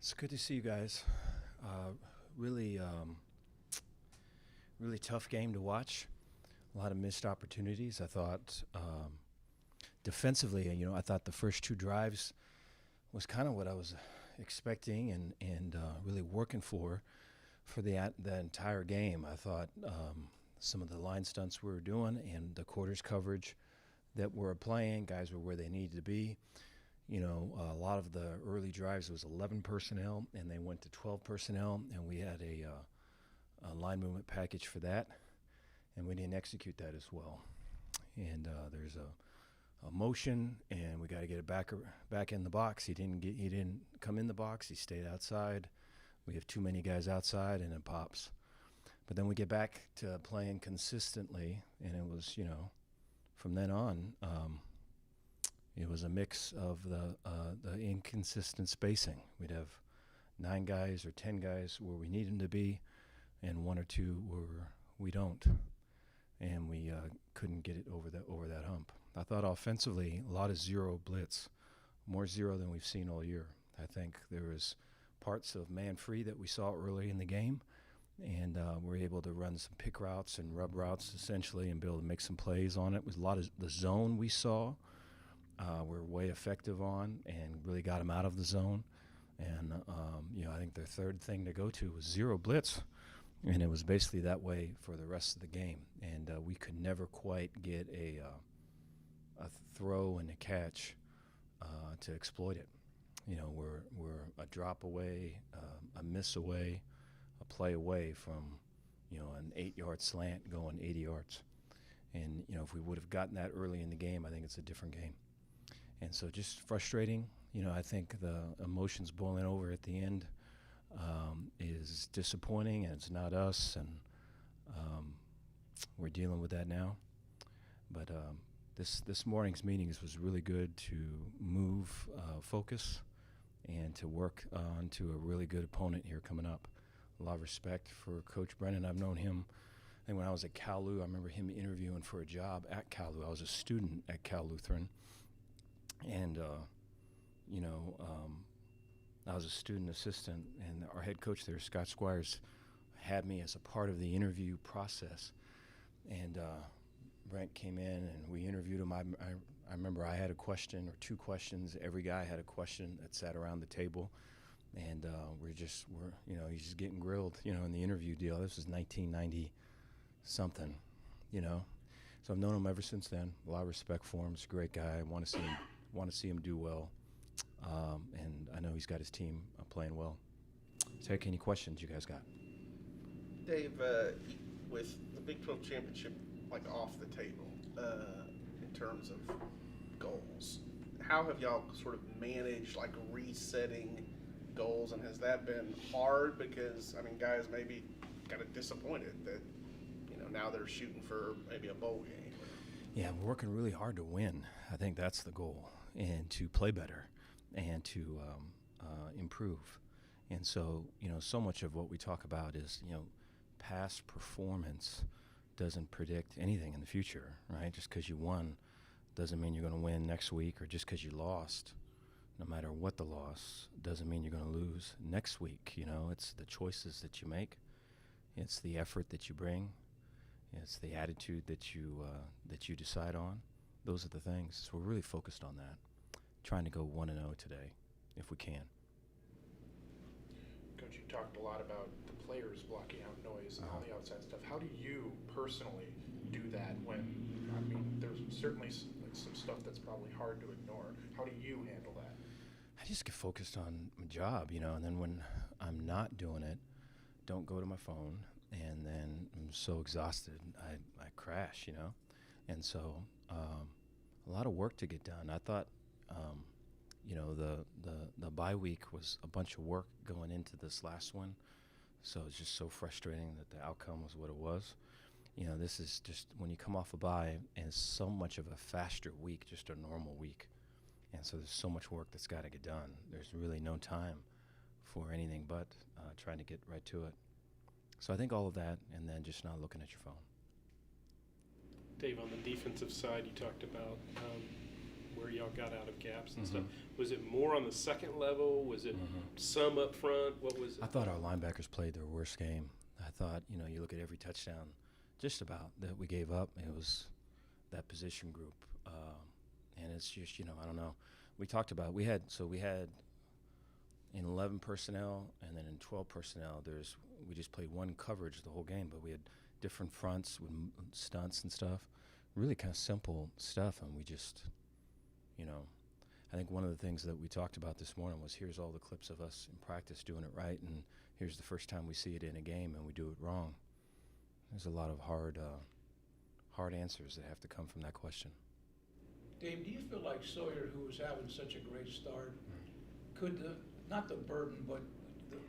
It's good to see you guys. Uh, really, really tough game to watch. A lot of missed opportunities. I thought defensively, I thought the first two drives was kind of what I was expecting and really working for the entire game. I thought some of the line stunts we were doing and the quarters coverage that we're playing, guys were where they needed to be. A lot of the early drives was 11 personnel, and they went to 12 personnel, and we had a line movement package for that, and we didn't execute that as well. And there's a motion, and we got to get it back in the box. He didn't come in the box. He stayed outside. We have too many guys outside, and it pops. But then we get back to playing consistently, and it was from then on. It was a mix of the inconsistent spacing. We'd have 9 guys or 10 guys where we need them to be, and 1 or 2 where we don't, and we couldn't get it over that hump. I thought offensively, a lot of zero blitz, more zero than we've seen all year. I think there was parts of man free that we saw early in the game, and we're able to run some pick routes and rub routes essentially and be able to make some plays on it. It was a lot of the zone we saw. We're way effective on and really got them out of the zone. And, I think their third thing to go to was zero blitz. And it was basically that way for the rest of the game. And we could never quite get a throw and a catch to exploit it. We're a drop away, a miss away, a play away from, an 8-yard slant going 80 yards. And, if we would have gotten that early in the game, I think it's a different game. And so just frustrating. I think the emotions boiling over at the end is disappointing, and it's not us, and we're dealing with that now. But this morning's meetings was really good to move focus and to work on to a really good opponent here coming up. A lot of respect for Coach Brennan. I've known him, I think when I was at Cal Lu, I remember him interviewing for a job at Cal Lu. I was a student at Cal Lutheran. And, I was a student assistant, and our head coach there, Scott Squires, had me as a part of the interview process. And Brent came in, and we interviewed him. I remember I had a question or 2 questions. Every guy had a question that sat around the table. And he's just getting grilled, in the interview deal. This was 1990-something, So I've known him ever since then. A lot of respect for him. He's a great guy. I want to see him do well. And I know he's got his team playing well. Take any questions you guys got. Dave, with the Big 12 championship off the table in terms of goals, how have y'all sort of managed resetting goals, and has that been hard? Because guys maybe kind of disappointed that now they're shooting for maybe a bowl game. Yeah, we're working really hard to win. I think that's the goal, and to play better and to improve. And so, so much of what we talk about is, past performance doesn't predict anything in the future, right? Just because you won doesn't mean you're going to win next week, or just because you lost, no matter what the loss, doesn't mean you're going to lose next week. It's the choices that you make. It's the effort that you bring. It's the attitude that you decide on. Those are the things. So we're really focused on that, trying to go 1-0 today, if we can. Coach, you talked a lot about the players blocking out noise and all the outside stuff. How do you personally do that when, there's certainly some stuff that's probably hard to ignore. How do you handle that? I just get focused on my job, and then when I'm not doing it, don't go to my phone, and then I'm so exhausted, I crash, And so a lot of work to get done. I thought, the bye week was a bunch of work going into this last one, so it's just so frustrating that the outcome was what it was. This is just when you come off a bye, and it's so much of a faster week, just a normal week. And so there's so much work that's got to get done. There's really no time for anything but trying to get right to it. So I think all of that, and then just not looking at your phone. Dave, on the defensive side, you talked about where y'all got out of gaps and Mhm. stuff. Was it more on the second level? Was it some up front? What was it? I thought our linebackers played their worst game. I thought, you look at every touchdown just about that we gave up, it was that position group. And it's just, I don't know. We talked about, we had in 11 personnel and then in 12 personnel, we just played one coverage the whole game, but we had different fronts with stunts and stuff. Really kind of simple stuff, and we just, I think one of the things that we talked about this morning was here's all the clips of us in practice doing it right, and here's the first time we see it in a game and we do it wrong. There's a lot of hard answers that have to come from that question. Dave, do you feel like Sawyer, who was having such a great start, could not the burden, but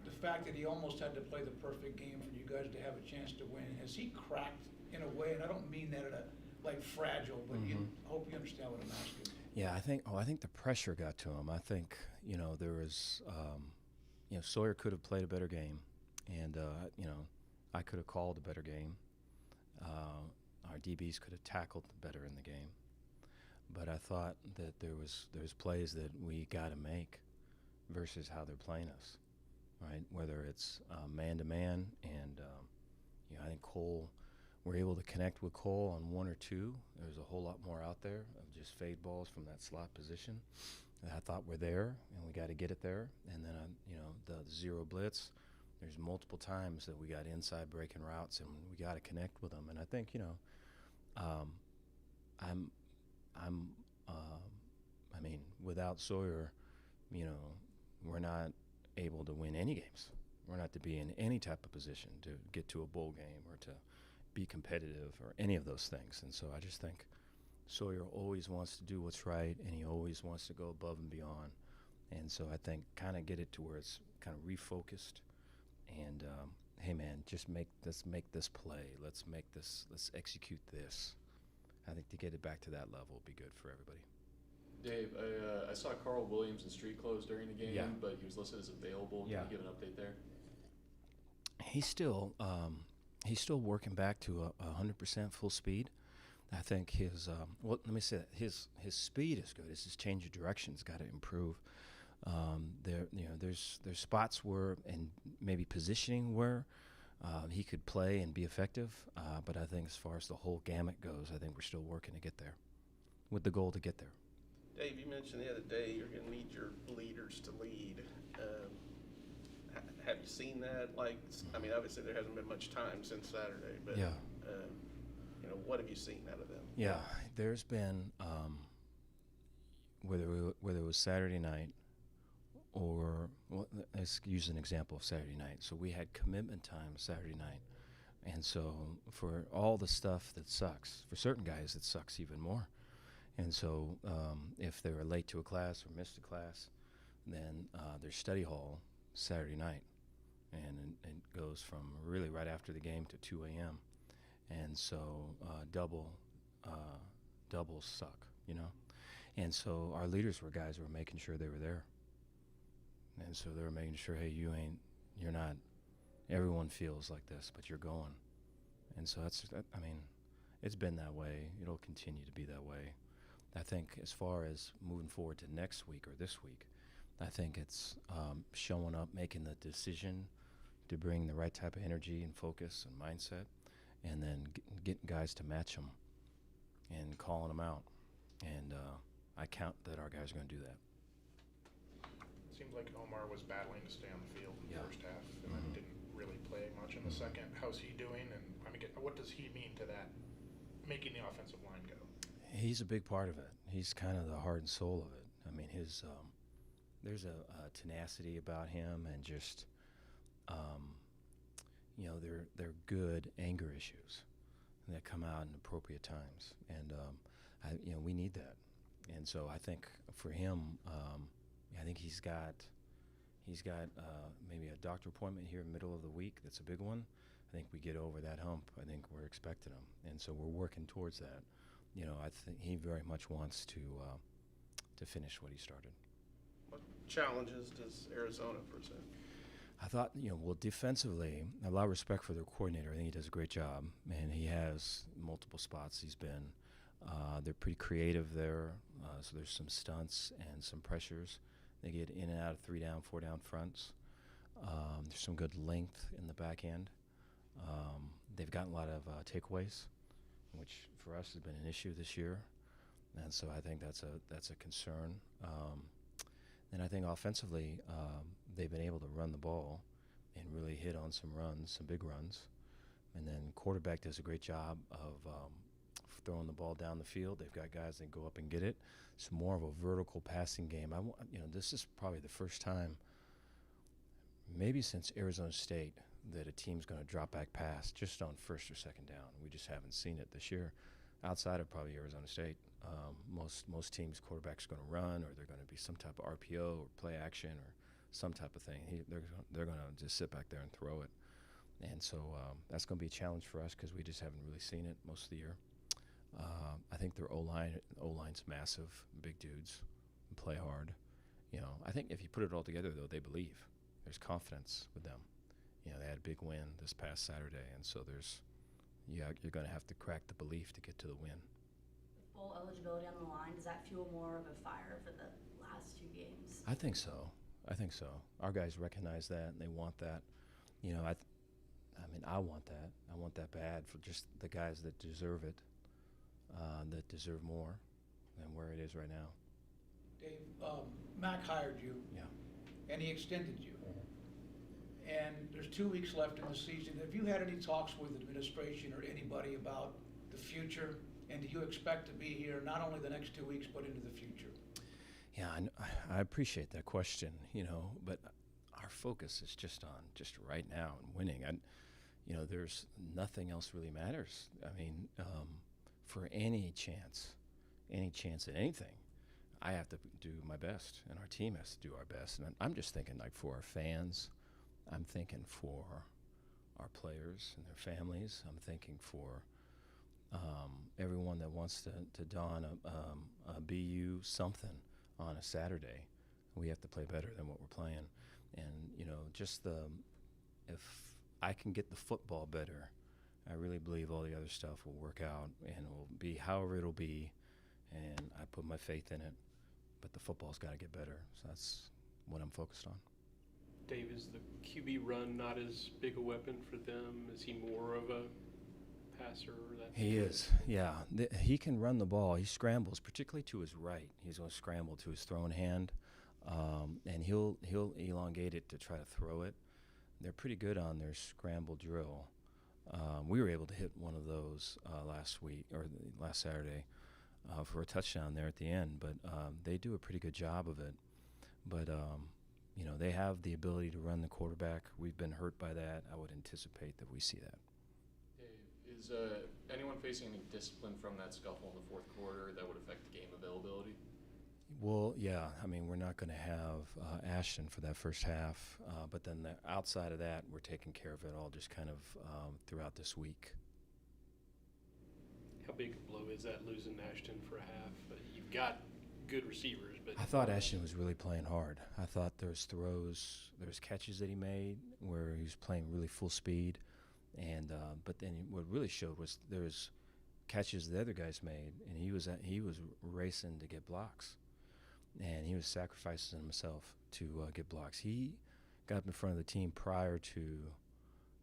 the fact that he almost had to play the perfect game for you guys to have a chance to win, has he cracked in a way? And I don't mean that like fragile, but I hope you understand what I'm asking. Yeah, I think the pressure got to him. I think, there was, Sawyer could have played a better game, and, I could have called a better game. Our DBs could have tackled better in the game. But I thought that there's plays that we got to make versus how they're playing us, right? Whether it's man-to-man, and, I think Cole, we're able to connect with Cole on one or two. There's a whole lot more out there of just fade balls from that slot position that I thought were there, and we got to get it there. And then, the zero blitz, there's multiple times that we got inside breaking routes, and we got to connect with them. And I think, without Sawyer, we're not able to win any games. We're not to be in any type of position to get to a bowl game or to be competitive or any of those things. And so I just think Sawyer always wants to do what's right, and he always wants to go above and beyond. And so I think kind of get it to where it's kind of refocused and, hey, man, let's make this play. Let's execute this. I think to get it back to that level would be good for everybody. Dave, I saw Carl Williams in street clothes during the game, Yeah. but he was listed as available. Can Yeah. you give an update there? He's still working back to 100% full speed. I think let me say that his speed is good. His change of direction's got to improve. There's spots where, and maybe positioning where he could play and be effective. But I think as far as the whole gamut goes, I think we're still working to get there, with the goal to get there. Dave, you mentioned the other day you're going to need your leaders to lead. Have you seen that? Obviously there hasn't been much time since Saturday, but Yeah. What have you seen out of them? Yeah, there's been whether it was Saturday night or let's use an example of Saturday night. So we had commitment time Saturday night, and so for all the stuff that sucks, for certain guys it sucks even more. And so if they were late to a class or missed a class, then there's study hall Saturday night, and it goes from really right after the game to 2 a.m. And so doubles suck, And so our leaders were guys who were making sure they were there. And so they were making sure, hey, you're not, everyone feels like this, but you're going. And so it's been that way. It'll continue to be that way. I think as far as moving forward to next week or this week, I think it's showing up, making the decision to bring the right type of energy and focus and mindset, and then getting guys to match them and calling them out. And I count that our guys are going to do that. It seemed like Omar was battling to stay on the field in the Yeah. first half, and then didn't really play much in the second. How's he doing? And what does he mean to that, making the offensive line go? He's a big part of it. He's kind of the heart and soul of it. There's a tenacity about him, and just, they're good anger issues that come out in appropriate times, and we need that. And so I think for him, I think he's got maybe a doctor appointment here in the middle of the week. That's a big one. I think we get over that hump. I think we're expecting him, and so we're working towards that. I think he very much wants to finish what he started. What challenges does Arizona present? I thought, defensively, I have a lot of respect for their coordinator. I think he does a great job, and he has multiple spots he's been. They're pretty creative there, so there's some stunts and some pressures. They get in and out of 3 down, 4 down fronts. There's some good length in the back end. They've gotten a lot of takeaways, which for us has been an issue this year, and so I think that's a concern. And I think offensively, they've been able to run the ball and really hit on some runs, some big runs. And then quarterback does a great job of throwing the ball down the field. They've got guys that go up and get it. It's more of a vertical passing game. This is probably the first time, maybe since Arizona State, that a team's going to drop back pass just on first or second down. We just haven't seen it this year. Outside of probably Arizona State, most teams' quarterbacks are going to run, or they're going to be some type of RPO or play action or some type of thing. They're going to just sit back there and throw it. And so that's going to be a challenge for us because we just haven't really seen it most of the year. I think their O-line's massive, big dudes, and play hard. I think if you put it all together, though, they believe. There's confidence with them. They had a big win this past Saturday, and so you're going to have to crack the belief to get to the win. With bowl eligibility on the line, does that fuel more of a fire for the last 2 games? I think so. Our guys recognize that, and they want that. I want that. I want that bad for just the guys that deserve it, that deserve more than where it is right now. Dave, Mac hired you. Yeah. And he extended you. And there's 2 weeks left in the season. Have you had any talks with the administration or anybody about the future? And do you expect to be here not only the next 2 weeks, but into the future? Yeah, I appreciate that question, but our focus is just on right now and winning. There's nothing else really matters. For any chance at anything, I have to do my best, and our team has to do our best. And I'm just thinking, like, for our fans, I'm thinking for our players and their families. I'm thinking for everyone that wants to don a BU something on a Saturday. We have to play better than what we're playing. And, if I can get the football better, I really believe all the other stuff will work out, and it will be however it'll be, and I put my faith in it. But the football's got to get better, so that's what I'm focused on. Dave, is the QB run not as big a weapon for them? Is he more of a passer? He is, yeah. He can run the ball. He scrambles, particularly to his right. He's going to scramble to his throwing hand, and he'll elongate it to try to throw it. They're pretty good on their scramble drill. We were able to hit one of those last Saturday for a touchdown there at the end, but they do a pretty good job of it. But they have the ability to run the quarterback. We've been hurt by that. I would anticipate that we see that. Dave, is anyone facing any discipline from that scuffle in the fourth quarter that would affect the game availability? Well, yeah. We're not going to have Ashton for that first half, but then outside of that, we're taking care of it all just kind of throughout this week. How big a blow is that, losing Ashton for a half? You've got good receivers, but I thought Ashton was really playing hard. I thought there was catches that he made where he was playing really full speed, and but then what really showed was there was catches the other guys made, and he was racing to get blocks, and he was sacrificing himself to get blocks. He got up in front of the team prior to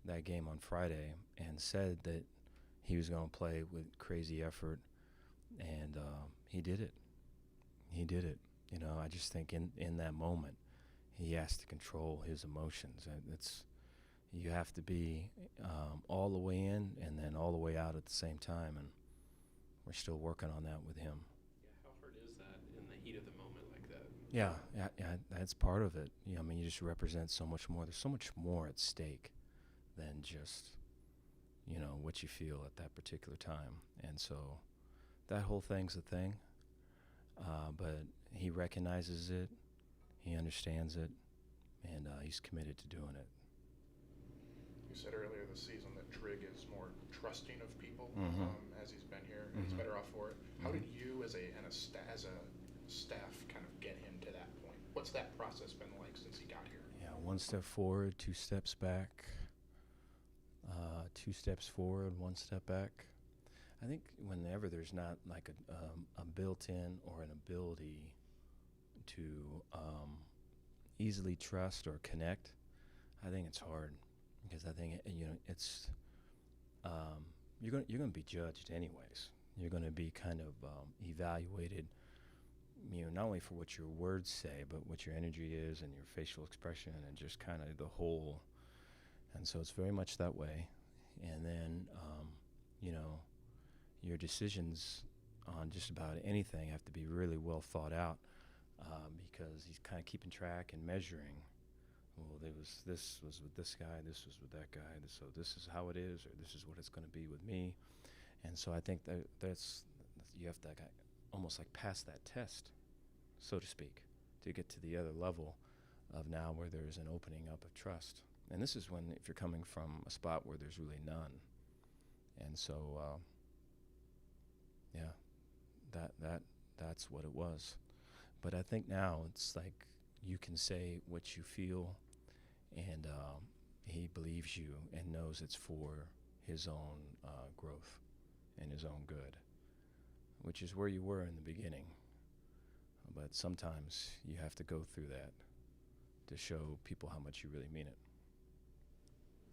that game on Friday and said that he was going to play with crazy effort, and he did it. I just think in that moment, he has to control his emotions. You have to be all the way in and then all the way out at the same time, and we're still working on that with him. Yeah, how hard is that in the heat of the moment like that? Yeah, that's part of it. You just represent so much more. There's so much more at stake than just, what you feel at that particular time. And so that whole thing's a thing. But he recognizes it, he understands it, and he's committed to doing it. You said earlier this season that Trigg is more trusting of people as he's been here, and he's better off for it. How did you, as a staff, kind of get him to that point? What's that process been like since he got here? Yeah, 1 step forward, 2 steps back, 2 steps forward, 1 step back. I think whenever there's not like a built-in or an ability to easily trust or connect, I think it's hard because I think it's you're gonna be judged anyways. You're gonna be kind of evaluated, not only for what your words say, but what your energy is and your facial expression and just kind of the whole. And so it's very much that way. And then, your decisions on just about anything have to be really well thought out because he's kind of keeping track and measuring. Well, this was with this guy, this was with that guy, so this is how it is, or this is what it's going to be with me. And so I think that's you have to almost like pass that test, so to speak, to get to the other level of now where there's an opening up of trust. And this is when, if you're coming from a spot where there's really none. And so, that's what it was. But I think now it's like you can say what you feel, and he believes you and knows it's for his own growth and his own good, which is where you were in the beginning. But sometimes you have to go through that to show people how much you really mean it.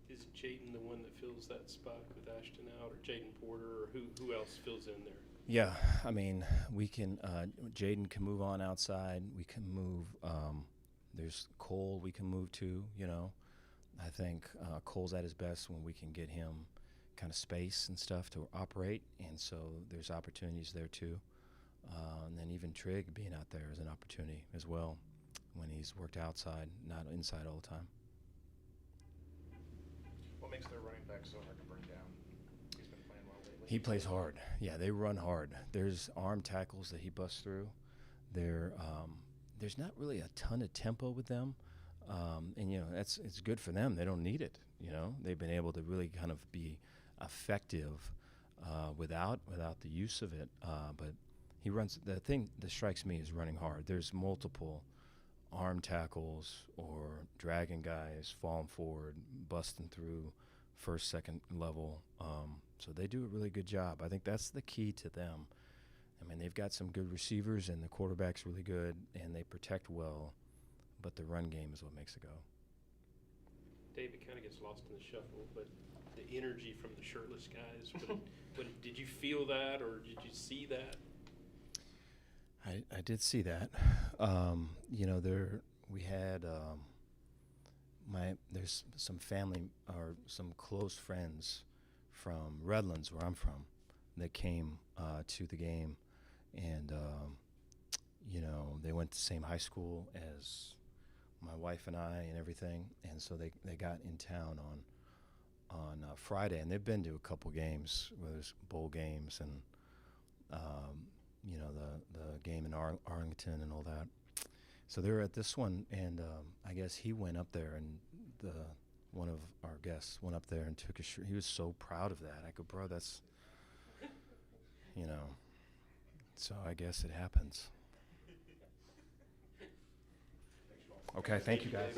Is Jaden the one that fills that spot with Ashton out, or Jaden Porter, or who else fills in there? Yeah, I mean, we can. Jaden can move on outside. We can move. There's Cole we can move to. I think Cole's at his best when we can get him kind of space and stuff to operate, and so there's opportunities there too. And then even Trigg being out there is an opportunity as well when he's worked outside, not inside all the time. What makes their running back so hard to bring down? He's been playing well lately. He plays hard. Yeah, they run hard. There's arm tackles that he busts through. There's not really a ton of tempo with them, and it's good for them. They don't need it. They've been able to really kind of be effective without the use of it. But he runs. The thing that strikes me is running hard. There's multiple arm tackles or dragging guys, falling forward, busting through first, second level. So they do a really good job. I think that's the key to them. I mean, they've got some good receivers, and the quarterback's really good, and they protect well, but the run game is what makes it go. David kind of gets lost in the shuffle, but the energy from the shirtless guys, but did you feel that, or did you see that? I did see that. We had there's some family or some close friends from Redlands, where I'm from, that came to the game, and they went to the same high school as my wife and I and everything, and so they got in town on Friday, and they've been to a couple games, whether it's bowl games and the game in Arlington and all that. So they were at this one, and I guess he went up there, and one of our guests went up there and took his shirt. He was so proud of that. I go, bro, that's, so I guess it happens. Okay, thank you guys.